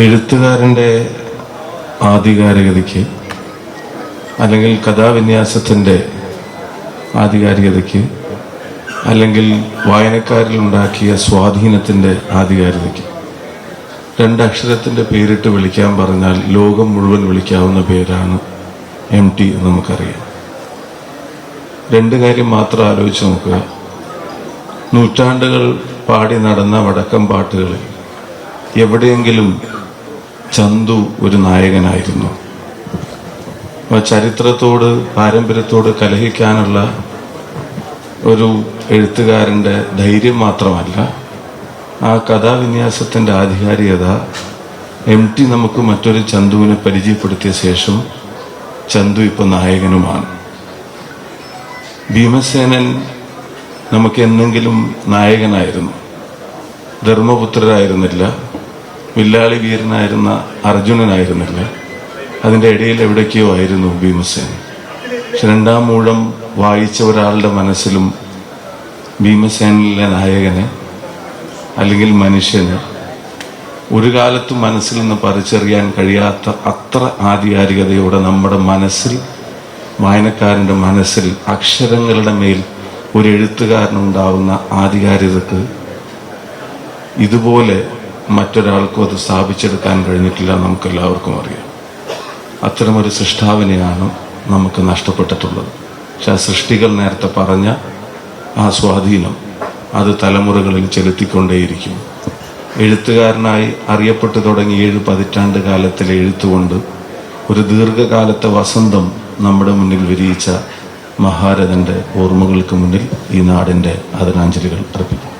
എഴുത്തുകാരൻ്റെ ആധികാരികതയ്ക്ക് അല്ലെങ്കിൽ കഥാവിന്യാസത്തിൻ്റെ ആധികാരികതയ്ക്ക് അല്ലെങ്കിൽ വായനക്കാരിൽ ഉണ്ടാക്കിയ സ്വാധീനത്തിൻ്റെ ആധികാരികതയ്ക്ക് രണ്ടക്ഷരത്തിൻ്റെ പേരിട്ട് വിളിക്കാൻ പറഞ്ഞാൽ ലോകം മുഴുവൻ വിളിക്കാവുന്ന പേരാണ് MT എന്ന് നമുക്കറിയാം. രണ്ട് കാര്യം മാത്രം ആലോചിച്ച് നോക്കുക. നൂറ്റാണ്ടുകൾ പാടി നടന്ന വടക്കം പാട്ടുകളിൽ എവിടെയെങ്കിലും ചന്തു ഒരു നായകനായിരുന്നു. ചരിത്രത്തോട് പാരമ്പര്യത്തോട് കലഹിക്കാനുള്ള ഒരു എഴുത്തുകാരൻ്റെ ധൈര്യം മാത്രമല്ല, ആ കഥാവിന്യാസത്തിൻ്റെ ആധികാരികത MT നമുക്ക് മറ്റൊരു ചന്തുവിനെ പരിചയപ്പെടുത്തിയ ശേഷം ചന്തു ഇപ്പോൾ നായകനുമാണ്. ഭീമസേനൻ നമുക്ക് എന്നെങ്കിലും നായകനായിരുന്നു, ധർമ്മപുത്രരായിരുന്നില്ല, വില്ലാളി വീരനായിരുന്ന അർജുനനായിരുന്നില്ല. അതിൻ്റെ ഇടയിൽ എവിടേക്കോ ആയിരുന്നു ഭീമസേനൻ. പക്ഷെ രണ്ടാം മൂഴം വായിച്ച ഒരാളുടെ മനസ്സിലും ഭീമസേനയിലെ നായകനെ അല്ലെങ്കിൽ മനുഷ്യന് ഒരു കാലത്തും മനസ്സിൽ നിന്ന് പറിച്ചെറിയാൻ കഴിയാത്ത അത്ര ആധികാരികതയോടെ നമ്മുടെ മനസ്സിൽ, വായനക്കാരൻ്റെ മനസ്സിൽ അക്ഷരങ്ങളുടെ മേൽ ഒരു എഴുത്തുകാരനുണ്ടാവുന്ന ആധികാരികതക്ക് ഇതുപോലെ മറ്റൊരാൾക്കും അത് സ്ഥാപിച്ചെടുക്കാൻ കഴിഞ്ഞിട്ടില്ല. നമുക്കെല്ലാവർക്കും അറിയാം. അത്തരമൊരു സൃഷ്ടാവിനെയാണ് നമുക്ക് നഷ്ടപ്പെട്ടിട്ടുള്ളത്. പക്ഷെ ആ സൃഷ്ടികൾ നേരത്തെ പറഞ്ഞ ആ സ്വാധീനം അത് തലമുറകളിൽ ചെലുത്തിക്കൊണ്ടേയിരിക്കും. എഴുത്തുകാരനായി അറിയപ്പെട്ടു തുടങ്ങി 7 പതിറ്റാണ്ട് കാലത്തിലെ എഴുത്തുകൊണ്ട് ഒരു ദീർഘകാലത്തെ വസന്തം നമ്മുടെ മുന്നിൽ വിരിയിച്ച മഹാരഥന്റെ ഓർമ്മകൾക്ക് മുന്നിൽ ഈ നാടിൻ്റെ ആദരാഞ്ജലികൾ അർപ്പിക്കും.